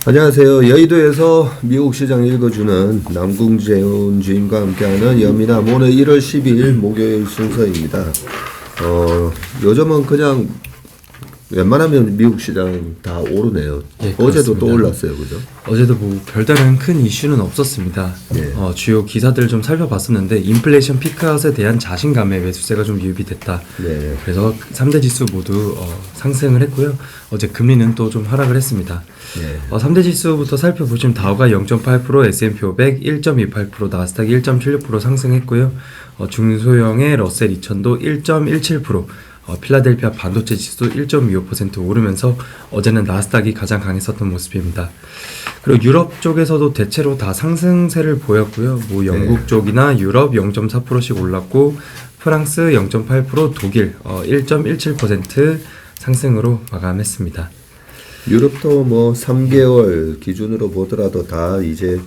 안녕하세요. 여의도에서 미국 시장 읽어주는 남궁재훈 주임과 함께하는 연미남 오늘 1월 12일 목요일 순서입니다. 요즘은 그냥 웬만하면 미국 시장 다 오르네요. 예, 어제도 그렇습니다. 또 올랐어요, 그죠? 어제도 뭐 별다른 큰 이슈는 없었습니다. 예. 주요 기사들 좀 살펴봤었는데 인플레이션 피크아웃에 대한 자신감에 매수세가 좀 유입이 됐다. 네. 그래서 3대 지수 모두 상승을 했고요. 어제 금리는 또 좀 하락을 했습니다. 네. 3대 지수부터 살펴보시면 다우가 0.8%, S&P 500 1.28%, 나스닥 1.76% 상승했고요. 중소형의 러셀 2000도 1.17%, 필라델피아 반도체 지수도 1.25% 오르면서 어제는 나스닥이 가장 강했었던 모습입니다. 그리고 유럽 쪽에서도 대체로 다 상승세를 보였고요. 뭐 영국 쪽이나 유럽 0.4%씩 올랐고 프랑스 0.8%, 독일 1.17% 상승으로 마감했습니다. 유럽도 뭐 3개월 기준으로 보더라도 다 이제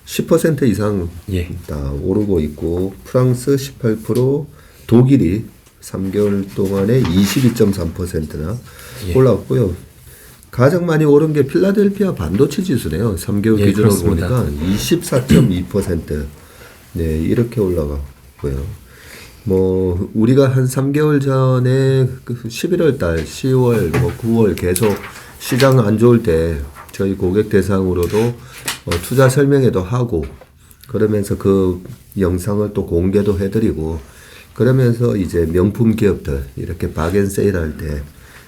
10% 이상 예. 다 오르고 있고 프랑스 18%, 독일이 3개월 동안에 22.3%나 예. 올랐고요. 가장 많이 오른 게 필라델피아 반도체 지수네요. 3개월 예, 기준으로 그렇습니다. 보니까 24.2%. 네, 이렇게 올라가고요. 뭐 우리가 한 3개월 전에 그 11월 달, 10월, 뭐 9월 계속 시장 안 좋을 때 저희 고객 대상으로도 투자 설명회도 하고 그러면서 그 영상을 또 공개도 해드리고 그러면서 이제 명품 기업들 이렇게 박앤세일할 때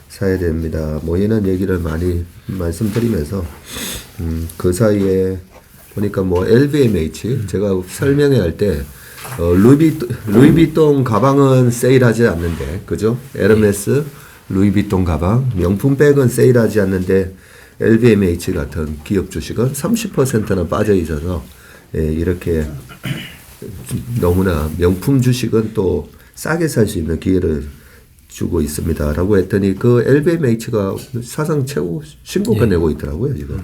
사야 됩니다. 뭐 이런 얘기를 많이 말씀드리면서 그 사이에 보니까 뭐 LVMH 제가 설명회 할 때 루이비통 가방은 세일하지 않는데 그죠? 에르메스 루이비통 가방 명품 백은 세일하지 않는데 LVMH 같은 기업 주식은 30%나 빠져 있어서 이렇게 너무나 명품 주식은 또 싸게 살 수 있는 기회를 주고 있습니다. 라고 했더니 그 LVMH가 사상 최고 신고가 내고 있더라고요, 지금.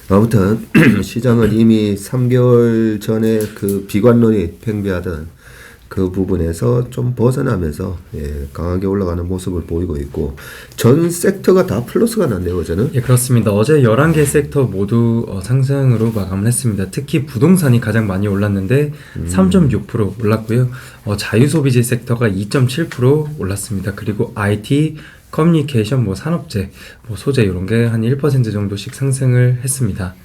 아무튼 시장은 이미 3개월 전에 그 비관론이 팽배하던 그 부분에서 좀 벗어나면서 강하게 올라가는 모습을 보이고 있고 전 섹터가 다 플러스가 났네요, 어제는. 예, 그렇습니다. 어제 11개 섹터 모두 상승으로 마감을 했습니다. 특히 부동산이 가장 많이 올랐는데 3.6% 올랐고요. 자유소비재 섹터가 2.7% 올랐습니다. 그리고 IT, 커뮤니케이션, 뭐 산업재, 뭐 소재 이런 게 한 1% 정도씩 상승을 했습니다.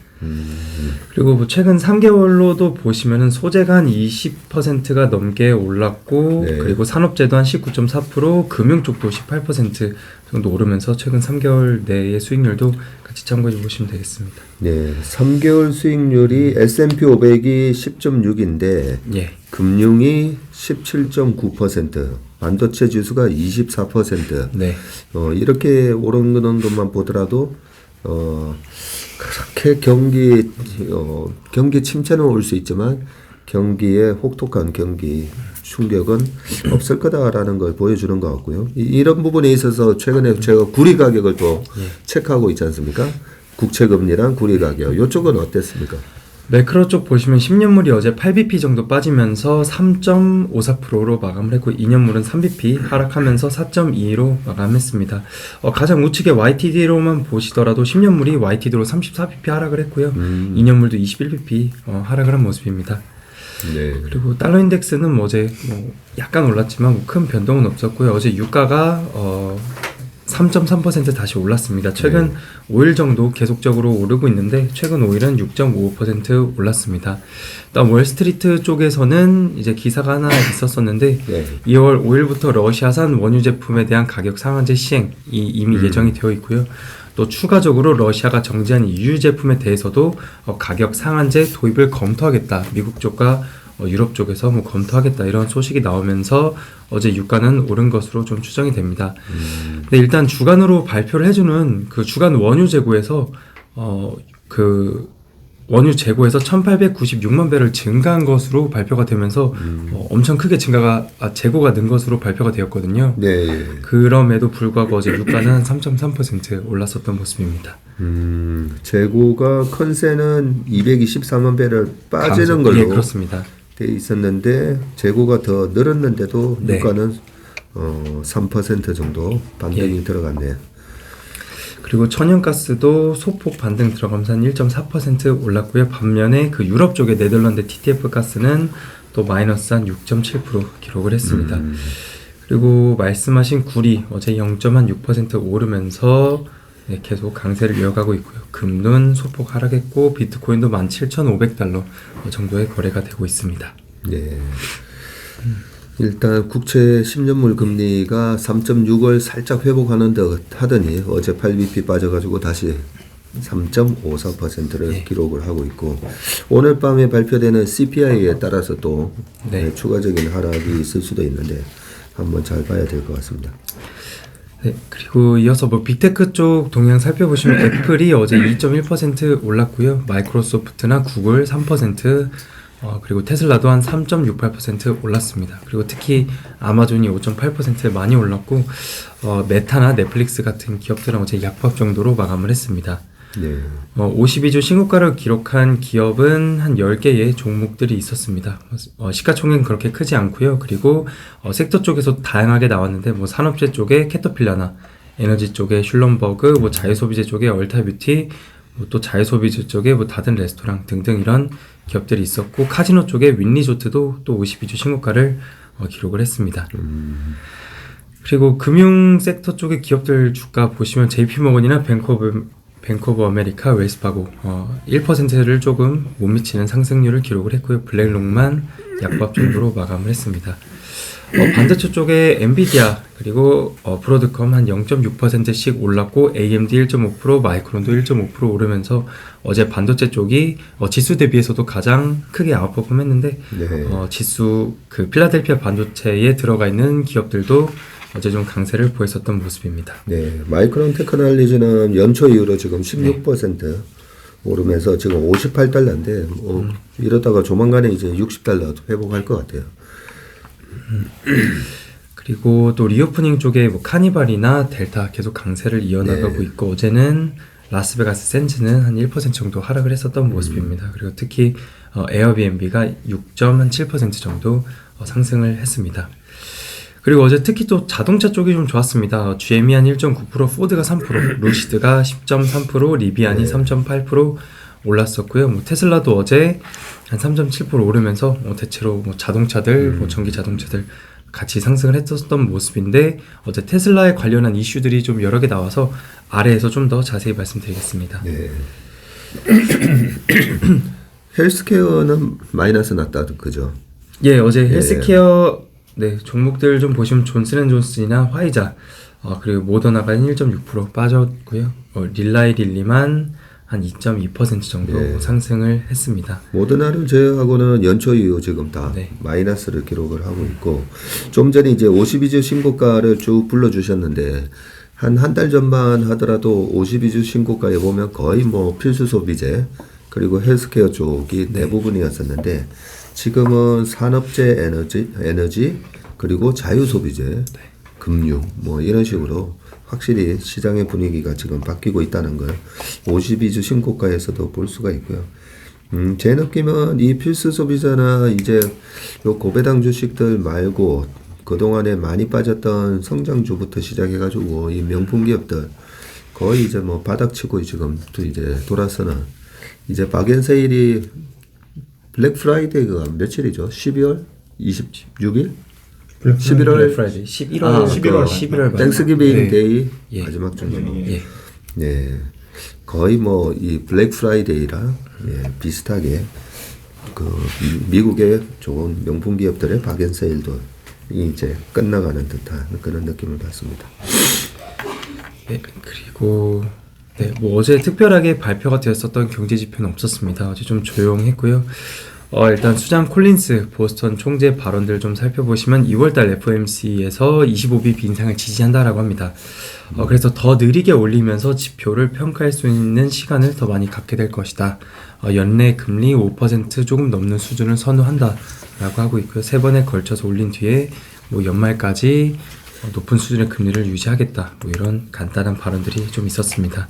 그리고 뭐 최근 3개월로도 보시면은 소재가 한 20%가 넘게 올랐고 네. 그리고 산업재도 한 19.4%, 금융 쪽도 18% 정도 오르면서 최근 3개월 내의 수익률도 같이 참고해 보시면 되겠습니다. 네, 3개월 수익률이 S&P 500이 10.6인데 예. 금융이 17.9%, 반도체 지수가 24%. 네. 이렇게 오르는 것만 보더라도 그렇게 경기 침체는 올 수 있지만 경기에 혹독한 경기 충격은 없을 거다라는 걸 보여주는 것 같고요. 이런 부분에 있어서 최근에 제가 구리 가격을 또 체크하고 있지 않습니까? 국채금리랑 구리 가격. 이쪽은 어땠습니까? 매크로 쪽 보시면 10년물이 어제 8bp 정도 빠지면서 3.54%로 마감을 했고 2년물은 3bp 하락하면서 4.22로 마감했습니다. 가장 우측에 YTD로만 보시더라도 10년물이 YTD로 34bp 하락을 했고요. 2년물도 21bp 하락을 한 모습입니다. 네. 그리고 달러 인덱스는 뭐 어제 뭐 약간 올랐지만 뭐 큰 변동은 없었고요. 어제 유가가 3.3% 다시 올랐습니다. 최근 5일 정도 계속적으로 오르고 있는데 최근 5일은 6.55% 올랐습니다. 일단 월스트리트 쪽에서는 이제 기사가 하나 있었었는데 2월 5일부터 러시아산 원유 제품에 대한 가격 상한제 시행이 이미 예정이 되어 있고요. 또 추가적으로 러시아가 정지한 EU 제품에 대해서도 가격 상한제 도입을 검토하겠다. 미국 쪽과 유럽 쪽에서 뭐 검토하겠다 이런 소식이 나오면서 어제 유가는 오른 것으로 좀 추정이 됩니다. 근데 일단 주간으로 발표를 해주는 그 주간 원유 재고에서 그 원유 재고에서 1,896만 배럴 증가한 것으로 발표가 되면서 엄청 크게 재고가 는 것으로 발표가 되었거든요. 네. 그럼에도 불구하고 어제 유가는 한 3.3% 올랐었던 모습입니다. 재고가 컨센은 224만 배럴 빠지는 걸로 예, 그렇습니다. 돼 있었는데 재고가 더 늘었는데도 유가는 3% 정도 반등이 들어갔네요. 그리고 천연가스도 소폭 반등 들어가면서 한 1.4% 올랐고요. 반면에 그 유럽 쪽의 네덜란드 TTF 가스는 또 마이너스 한 6.7% 기록을 했습니다. 그리고 말씀하신 구리 어제 0.6% 오르면서 네, 계속 강세를 이어가고 있고요. 금은 소폭 하락했고 비트코인도 17,500달러 정도의 거래가 되고 있습니다. 네. 일단 국채 10년물 금리가 3.6을 살짝 회복하는 듯 하더니 어제 8bp 빠져가지고 다시 3.54%를 네. 기록을 하고 있고 오늘 밤에 발표되는 CPI에 따라서 또 네. 추가적인 하락이 있을 수도 있는데 한번 잘 봐야 될 것 같습니다. 네, 그리고 이어서 뭐 빅테크 쪽 동향 살펴보시면 애플이 어제 2.1% 올랐고요. 마이크로소프트나 구글 3%, 그리고 테슬라도 한 3.68% 올랐습니다. 그리고 특히 아마존이 5.8% 많이 올랐고 메타나 넷플릭스 같은 기업들은 어제 약밥 정도로 마감을 했습니다. 네. 52주 신고가를 기록한 기업은 한 10개의 종목들이 있었습니다. 시가총액은 그렇게 크지 않고요. 그리고 섹터 쪽에서 다양하게 나왔는데 뭐 산업재 쪽에 캐터필라나 에너지 쪽에 슐럼버그, 뭐 자유소비재 쪽에 얼타뷰티, 뭐 또 자유소비재 쪽에 뭐 다든 레스토랑 등등 이런 기업들이 있었고 카지노 쪽에 윈리조트도 또 52주 신고가를 기록을 했습니다. 그리고 금융 섹터 쪽의 기업들 주가 보시면 JP모건이나 뱅크 오브 아메리카, 웰스파고 1%를 조금 못 미치는 상승률을 기록을 했고요. 블랙록만 약밥 정도로 마감을 했습니다. 반도체 쪽에 엔비디아 그리고 브로드컴 한 0.6%씩 올랐고 AMD 1.5%, 마이크론도 1.5% 오르면서 어제 반도체 쪽이 지수 대비해서도 가장 크게 아웃퍼폼했는데 네. 지수 그 필라델피아 반도체에 들어가 있는 기업들도 어제 좀 강세를 보였었던 모습입니다. 네, 마이크론 테크놀로지는 연초 이후로 지금 16% 오르면서 지금 58달러인데 이러다가 조만간에 이제 60달러 회복할 것 같아요. 그리고 또 리오프닝 쪽에 뭐 카니발이나 델타 계속 강세를 이어나가고 네. 있고 어제는 라스베가스 샌즈는 한 1% 정도 하락을 했었던 모습입니다. 그리고 특히 에어비앤비가 6.7% 정도 상승을 했습니다. 그리고 어제 특히 또 자동차 쪽이 좀 좋았습니다. GM이 한 1.9%, 포드가 3%, 루시드가 10.3%, 리비안이 3.8% 올랐었고요. 뭐 테슬라도 어제 한 3.7% 오르면서 대체로 뭐 자동차들, 뭐 전기 자동차들 같이 상승을 했었던 모습인데 어제 테슬라에 관련한 이슈들이 좀 여러 개 나와서 아래에서 좀 더 자세히 말씀드리겠습니다. 네. 헬스케어는 마이너스 났다, 그죠? 예, 어제 헬스케어 종목들 좀 보시면 존슨앤존슨이나 화이자 그리고 모더나가 1.6% 빠졌고요. 릴라이릴리만 한 2.2% 정도 상승을 했습니다. 모더나를 제외하고는 연초 이후 지금 다 마이너스를 기록을 하고 있고 좀 전에 이제 52주 신고가를 쭉 불러주셨는데 한 달 전만 하더라도 52주 신고가에 보면 거의 뭐 필수 소비재 그리고 헬스케어 쪽이 대부분이었었는데 지금은 산업재 에너지 그리고 자유소비재 금융 뭐 이런 식으로 확실히 시장의 분위기가 지금 바뀌고 있다는 걸 52주 신고가에서도 볼 수가 있고요. 제 느낌은 이 필수 소비자나 이제 요 고배당 주식들 말고 그동안에 많이 빠졌던 성장주부터 시작해가지고 이 명품 기업들 거의 이제 뭐 바닥치고 지금 또 이제 돌아서는 이제 박앤세일이 블랙 프라이데이가 며칠이죠? 12월 26일? 11월 프라이데이 11월 땡스기빙 데이 마지막 주. 예. 네. 거의 뭐 이 블랙 프라이데이랑 비슷하게 그 미국의 좋은 명품 기업들의 박앤세일도 이제 끝나가는 듯한 그런 느낌을 받습니다. 네, 그리고 뭐 어제 특별하게 발표가 되었었던 경제 지표는 없었습니다. 어제 좀 조용했고요. 일단 수잔 콜린스 보스턴 총재 발언들 좀 살펴보시면 2월달 FOMC에서 25bp 인상을 지지한다라고 합니다. 그래서 더 느리게 올리면서 지표를 평가할 수 있는 시간을 더 많이 갖게 될 것이다. 연내 금리 5% 조금 넘는 수준을 선호한다라고 하고 있고요. 3번에 걸쳐서 올린 뒤에 뭐 연말까지 높은 수준의 금리를 유지하겠다. 뭐 이런 간단한 발언들이 좀 있었습니다.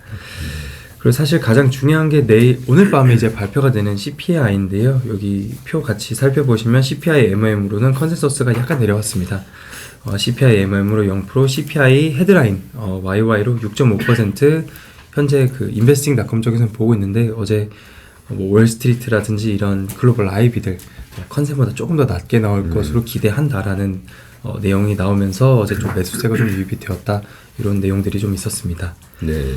그리고 그리고 사실 가장 중요한 게 오늘 밤에 이제 발표가 되는 CPI인데요. 여기 표 같이 살펴보시면 CPI MM으로는 컨센서스가 약간 내려왔습니다. CPI MM으로 0%, CPI 헤드라인 YY로 6.5% 현재 그 인베스팅닷컴 쪽에서는 보고 있는데 어제 뭐 월스트리트라든지 이런 글로벌 IB들 컨센보다 조금 더 낮게 나올 것으로 기대한다라는 내용이 나오면서 어제 좀 매수세가 좀 유입이 되었다 이런 내용들이 좀 있었습니다. 네.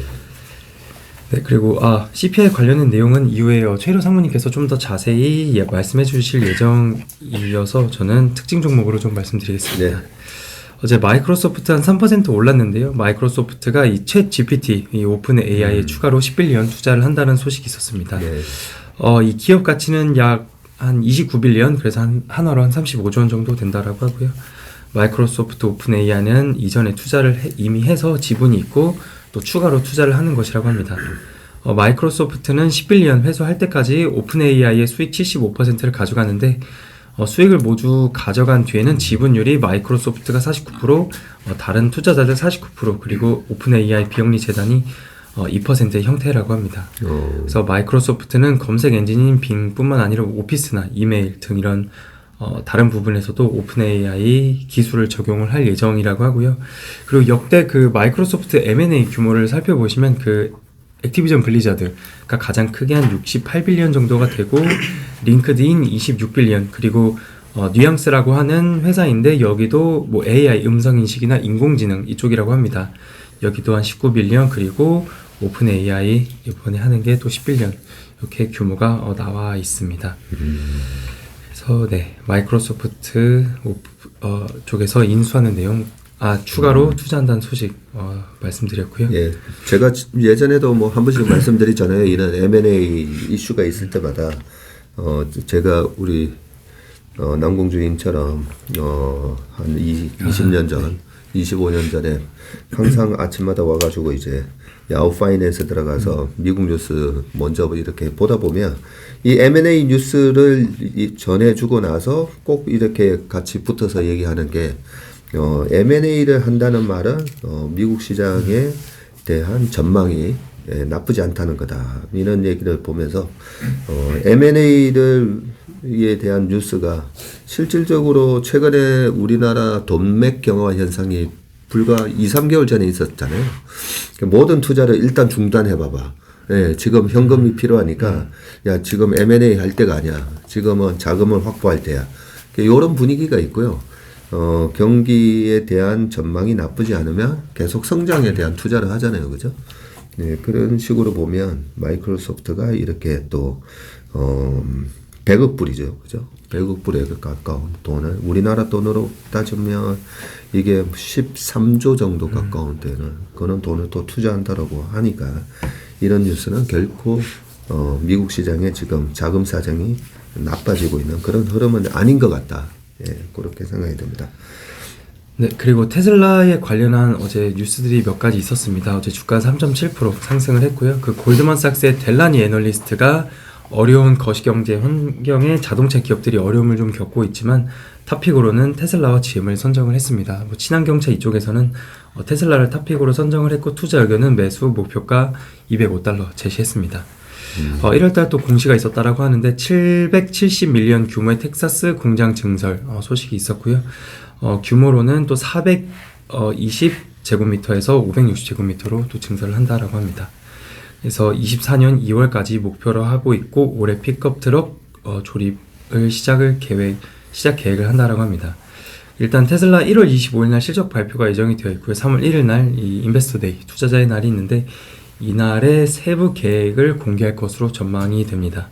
네, 그리고 CPI 관련된 내용은 이후에 최일호 상무님께서 좀 더 자세히 말씀해 주실 예정이어서 저는 특징 종목으로 좀 말씀드리겠습니다. 네. 어제 마이크로소프트 한 3% 올랐는데요. 마이크로소프트가 이 챗 GPT, 이 오픈 AI에 추가로 10빌리언 투자를 한다는 소식이 있었습니다. 네. 이 기업 가치는 약 한 29빌리언, 그래서 한화로 한 35조 원 정도 된다라고 하고요. 마이크로소프트 오픈 AI는 이전에 투자를 이미 해서 지분이 있고 또 추가로 투자를 하는 것이라고 합니다. 마이크로소프트는 10빌리언 회수할 때까지 오픈 AI의 수익 75%를 가져가는데 수익을 모두 가져간 뒤에는 지분율이 마이크로소프트가 49%, 다른 투자자들 49%, 그리고 오픈 AI 비영리 재단이 2%의 형태라고 합니다. 그래서 마이크로소프트는 검색 엔진인 빙뿐만 아니라 오피스나 이메일 등 이런 다른 부분에서도 오픈 AI 기술을 적용을 할 예정이라고 하고요. 그리고 역대 그 마이크로소프트 M&A 규모를 살펴보시면 그 액티비전 블리자드가 가장 크게 한 68빌리언 정도가 되고 링크드인 26빌리언, 그리고 뉘앙스라고 하는 회사인데 여기도 뭐 AI 음성인식이나 인공지능 이쪽이라고 합니다. 여기도 한 19빌리언, 그리고 오픈 AI 이번에 하는 게 또 10빌리언 이렇게 규모가 나와 있습니다. 그래서 네, 마이크로소프트 쪽에서 인수하는 내용 추가로 투자한다는 소식 말씀드렸고요. 예, 제가 예전에도 뭐 한 번씩 말씀드리잖아요. 이런 M&A 이슈가 있을 때마다 제가 우리 남공주님처럼 한 20년 전, 25년 전에 항상 아침마다 와가지고 이제 야후 파이낸스 들어가서 미국 뉴스 먼저 이렇게 보다 보면 이 M&A 뉴스를 전해주고 나서 꼭 이렇게 같이 붙어서 얘기하는 게 M&A를 한다는 말은 미국 시장에 대한 전망이 나쁘지 않다는 거다. 이런 얘기를 보면서 M&A에 대한 뉴스가 실질적으로 최근에 우리나라 돈맥 경화 현상이 불과 2, 3개월 전에 있었잖아요. 모든 투자를 일단 중단해봐봐. 예, 지금 현금이 필요하니까 야 지금 M&A 할 때가 아니야. 지금은 자금을 확보할 때야. 이런 분위기가 있고요. 경기에 대한 전망이 나쁘지 않으면 계속 성장에 대한 투자를 하잖아요. 그죠? 네, 그런 식으로 보면 마이크로소프트가 이렇게 또 100억 불이죠. 그죠? 100억 불에 가까운 돈을 우리나라 돈으로 따지면 이게 13조 정도 가까운 데는 그런 돈을 또 투자한다라고 하니까 이런 뉴스는 결코 미국 시장에 지금 자금 사정이 나빠지고 있는 그런 흐름은 아닌 것 같다. 예, 그렇게 생각이 됩니다. 네, 그리고 테슬라에 관련한 어제 뉴스들이 몇 가지 있었습니다. 어제 주가 3.7% 상승을 했고요. 그 골드만삭스의 델라니 애널리스트가 어려운 거시경제 환경에 자동차 기업들이 어려움을 좀 겪고 있지만 탑픽으로는 테슬라와 GM을 선정을 했습니다. 뭐 친환경차 이쪽에서는 테슬라를 탑픽으로 선정을 했고 투자 의견은 매수 목표가 $205 제시했습니다. 1월달 또 공시가 있었다라고 하는데 770밀리언 규모의 텍사스 공장 증설 소식이 있었고요. 규모로는 또 420제곱미터에서 560제곱미터로 또 증설을 한다라고 합니다. 그래서 24년 2월까지 목표로 하고 있고 올해 픽업 트럭 조립을 시작 계획을 한다라고 합니다. 일단 테슬라 1월 25일 날 실적 발표가 예정이 되어 있고요. 3월 1일 날 이 인베스터 데이 투자자의 날이 있는데 이날의 세부 계획을 공개할 것으로 전망이 됩니다.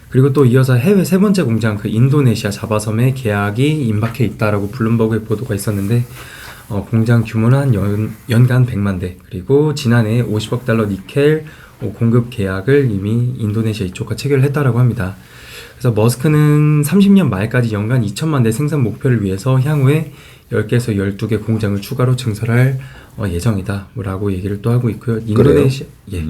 그리고 또 이어서 해외 세 번째 공장 그 인도네시아 자바섬에 계약이 임박해 있다라고 블룸버그의 보도가 있었는데 공장 규모는 한 연간 100만 대, 그리고 지난해 $50억 니켈 공급 계약을 이미 인도네시아 이쪽과 체결을 했다라고 합니다. 그래서 머스크는 30년 말까지 연간 2천만 대 생산 목표를 위해서 향후에 10개에서 12개 공장을 추가로 증설할 예정이다 라고 얘기를 또 하고 있고요. 인도네시아, 예.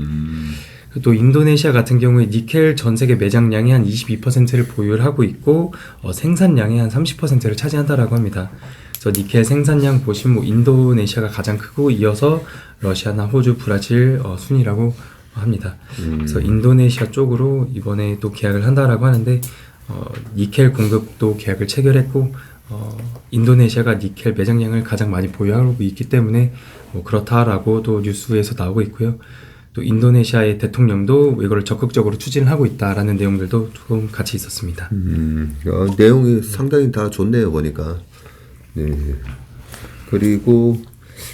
또 인도네시아 같은 경우에 니켈 전 세계 매장량의 한 22%를 보유를 하고 있고 생산량의 한 30%를 차지한다라고 합니다. 그래서 니켈 생산량 보시면 인도네시아가 가장 크고 이어서 러시아나 호주, 브라질 순이라고 합니다. 그래서 인도네시아 쪽으로 이번에 또 계약을 한다라고 하는데 니켈 공급도 계약을 체결했고 인도네시아가 니켈 매장량을 가장 많이 보유하고 있기 때문에 뭐 그렇다라고 또 뉴스에서 나오고 있고요. 또 인도네시아의 대통령도 이걸 적극적으로 추진을 하고 있다라는 내용들도 조금 같이 있었습니다. 내용이 상당히 다 좋네요 보니까. 네. 그리고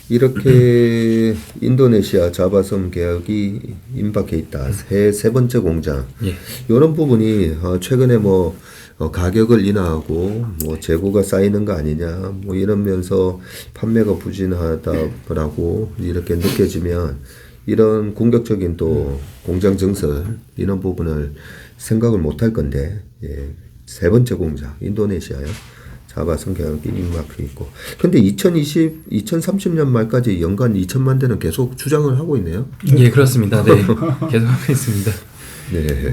이렇게 인도네시아 자바섬 계약이 임박해 있다. 세 번째 공장. 예. 이런 부분이 최근에 뭐 가격을 인하하고 뭐 재고가 쌓이는 거 아니냐 뭐 이러면서 판매가 부진하다라고 이렇게 느껴지면 이런 공격적인 또 공장 증설 이런 부분을 생각을 못할 건데 세 번째 공장 인도네시아요. 자바섬 계약이 임박해 있고. 근데 2030년 말까지 연간 2천만 대는 계속 주장을 하고 있네요. 예, 그렇습니다. 네, 계속 하고 있습니다. 네.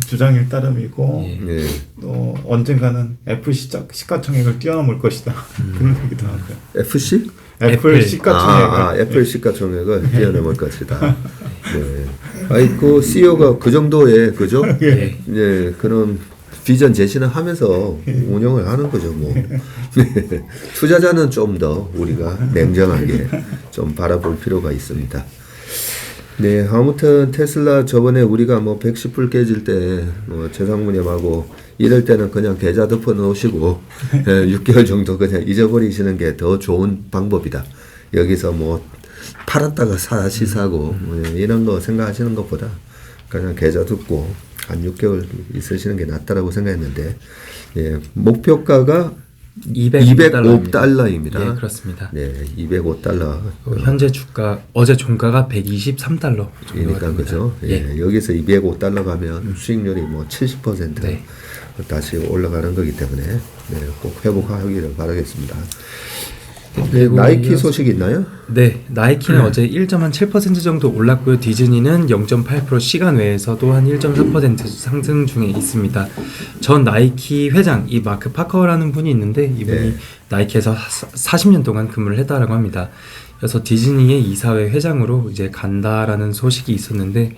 주장일 따름이고 네. 또 언젠가는 애플 시가총액을 뛰어넘을 것이다. 그런 얘기도 하고요. FC? 애플 시가총액을 애플 시가총액을 뛰어넘을 것이다. 네. 아이 그 CEO가 그 정도의 그죠? 예. 네, 그런 비전 제시는 하면서 운영을 하는 거죠, 뭐. 투자자는 좀 더 우리가 냉정하게 좀 바라볼 필요가 있습니다. 네, 아무튼 테슬라 저번에 우리가 뭐 110불 깨질 때 최상무님하고 이럴 때는 그냥 계좌 덮어 놓으시고 6개월 정도 그냥 잊어버리시는 게 더 좋은 방법이다. 여기서 뭐 팔았다가 다시 사고 이런 거 생각하시는 것보다 그냥 계좌 두고 한 6개월 있으시는 게 낫다라고 생각했는데 목표가가 205달러입니다. 네, 그렇습니다. 네, 205달러. 현재 주가 어제 종가가 123달러 그러니까 그죠. 여기서 205달러 가면 수익률이 뭐 70% 네. 다시 올라가는 거기 때문에 꼭 회복하기를 바라겠습니다. 그리고 나이키 소식 있나요? 네, 나이키는 어제 1.7% 정도 올랐고요. 디즈니는 0.8% 시간 외에서도 한 1.4% 상승 중에 있습니다. 전 나이키 회장, 이 마크 파커라는 분이 있는데 이분이 나이키에서 40년 동안 근무를 했다라고 합니다. 그래서 디즈니의 이사회 회장으로 이제 간다라는 소식이 있었는데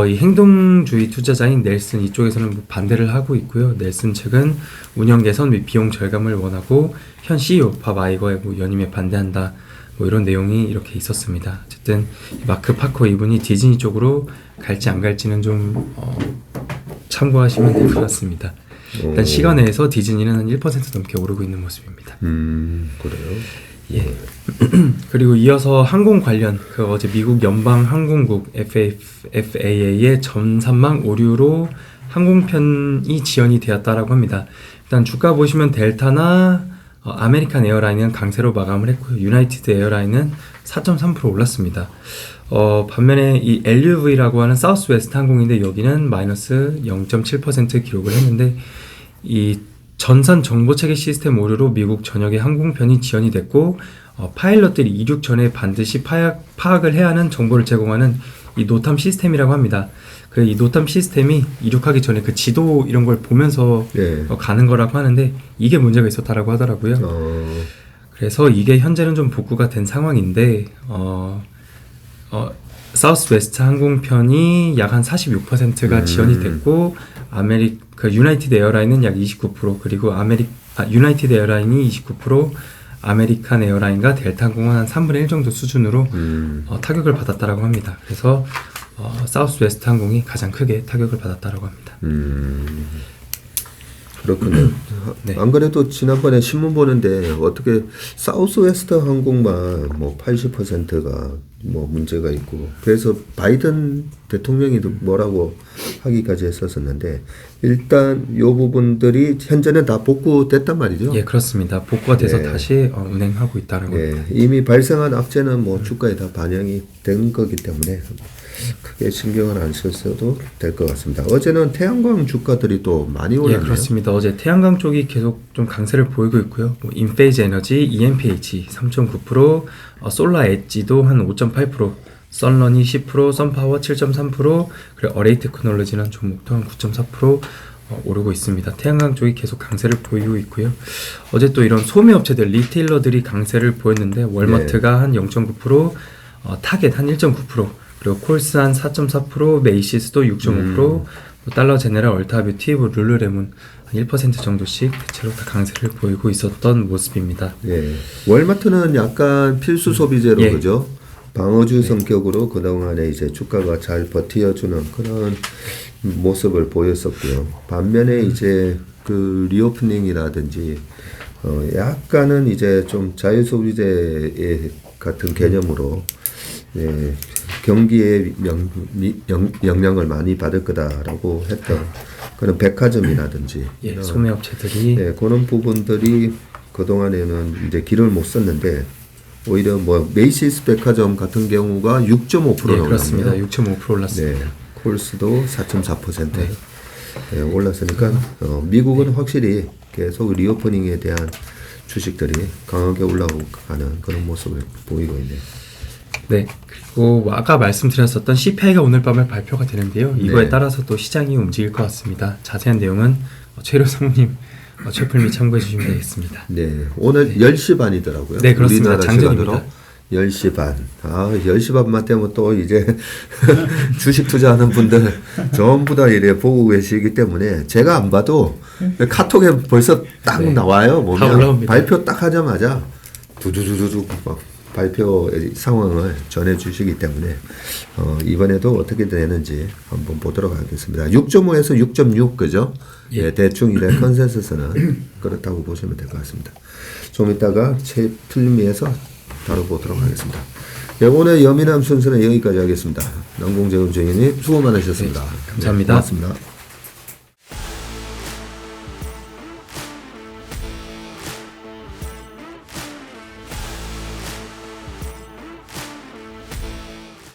이 행동주의 투자자인 넬슨 이쪽에서는 뭐 반대를 하고 있고요. 넬슨 측은 운영 개선 및 비용 절감을 원하고 현 CEO 밥 아이거에 뭐 연임에 반대한다. 뭐 이런 내용이 이렇게 있었습니다. 어쨌든 마크 파커 이분이 디즈니 쪽으로 갈지 안 갈지는 좀 참고하시면 될 것 같습니다. 일단 시간 내에서 디즈니는 한 1% 넘게 오르고 있는 모습입니다. 그래요. 예. 그리고 이어서 항공 관련 어제 미국 연방 항공국 FAA의 전산망 오류로 항공편이 지연이 되었다라고 합니다. 일단 주가 보시면 델타나 아메리칸 에어라인은 강세로 마감을 했고요. 유나이티드 에어라인은 4.3% 올랐습니다. 반면에 이 LUV라고 하는 사우스웨스트 항공인데 여기는 마이너스 0.7% 기록을 했는데 이 전산 정보체계 시스템 오류로 미국 전역의 항공편이 지연이 됐고 파일럿들이 이륙 전에 반드시 파악을 해야 하는 정보를 제공하는 이 노탐 시스템이라고 합니다. 이 노탐 시스템이 이륙하기 전에 그 지도 이런 걸 보면서 가는 거라고 하는데 이게 문제가 있었다라고 하더라고요. 그래서 이게 현재는 좀 복구가 된 상황인데 사우스웨스트 항공편이 약 한 46%가 지연이 됐고 유나이티드 에어라인은 약 29% 그리고 유나이티드 에어라인이 29% 아메리칸 에어라인과 델타 항공은 한 3분의 1 정도 수준으로 타격을 받았다라고 합니다. 그래서 사우스웨스트 항공이 가장 크게 타격을 받았다라고 합니다. 그렇군요. 네. 안 그래도 지난번에 신문 보는데 어떻게 사우스웨스트 항공만 뭐 80%가 뭐 문제가 있고 그래서 바이든 대통령이 뭐라고 하기까지 했었었는데 일단 이 부분들이 현재는 다 복구됐단 말이죠. 예, 그렇습니다. 복구가 돼서 다시 운행하고 있다는 겁니다. 이미 발생한 악재는 뭐 주가에 다 반영이 된 거기 때문에 크게 신경을 안 쓰셔도 될 것 같습니다. 어제는 태양광 주가들이 또 많이 올랐네요. 예, 그렇습니다. 어제 태양광 쪽이 계속 좀 강세를 보이고 있고요. 인페이즈 에너지, EMPH 3.9%, 솔라 엣지도 한 5.8%, 썬런이 10%, 썬파워 7.3%, 그리고 어레이 테크놀로지는 종목도 한 9.4% 오르고 있습니다. 태양광 쪽이 계속 강세를 보이고 있고요. 어제 또 이런 소매 업체들, 리테일러들이 강세를 보였는데 월마트가 한 0.9%, 타겟 한 1.9%, 그리고 콜스 한 4.4%, 메이시스도 6.5%, 뭐 달러 제네럴, 얼타 뷰티, 뭐 룰루레몬 한 1% 정도씩 대체로 다 강세를 보이고 있었던 모습입니다. 예. 월마트는 약간 필수 소비재로 예. 그죠? 방어주 성격으로 그동안에 이제 주가가 잘 버티어주는 그런 모습을 보였었고요. 반면에 이제 그 리오프닝이라든지 약간은 이제 좀 자유소비재 같은 개념으로 예, 경기에 영향을 많이 받을 거다라고 했던 그런 백화점이라든지 예, 이런, 소매업체들이 예, 그런 부분들이 그동안에는 이제 길을 못 썼는데 오히려 뭐 메이시스 백화점 같은 경우가 6.5% 예, 그렇습니다. 올랐네요. 6.5% 올랐습니다. 네, 콜스도 4.4% 네, 올랐으니까 미국은 확실히 계속 리오퍼닝에 대한 주식들이 강하게 올라가는 그런 모습을 보이고 있네요. 네, 그리고 아까 말씀드렸었던 CPI가 오늘 밤에 발표가 되는데요. 이거에 네. 따라서 또 시장이 움직일 것 같습니다. 자세한 내용은 최료 성우님 최풀미 참고해 주시면 되겠습니다. 네, 오늘 10시 반이더라고요. 네, 그렇습니다. 우리나라 장전입니다. 시간으로 10시 반. 10시 반만 되면 또 이제 주식 투자하는 분들 전부 다 이래 보고 계시기 때문에 제가 안 봐도 카톡에 벌써 딱 네. 나와요. 다 보면 올라옵니다. 발표 딱 하자마자 두두두두두 막 발표 상황을 전해 주시기 때문에 이번에도 어떻게 되는지 한번 보도록 하겠습니다. 6.5에서 6.6 그죠? 예, 대충 이래 컨센서스는 그렇다고 보시면 될 것 같습니다. 좀 이따가 최풀미에서 다뤄보도록 하겠습니다. 네, 오늘 여민함 순서는 여기까지 하겠습니다. 남궁재훈 증인님 수고 많으셨습니다. 감사합니다. 네, 고맙습니다.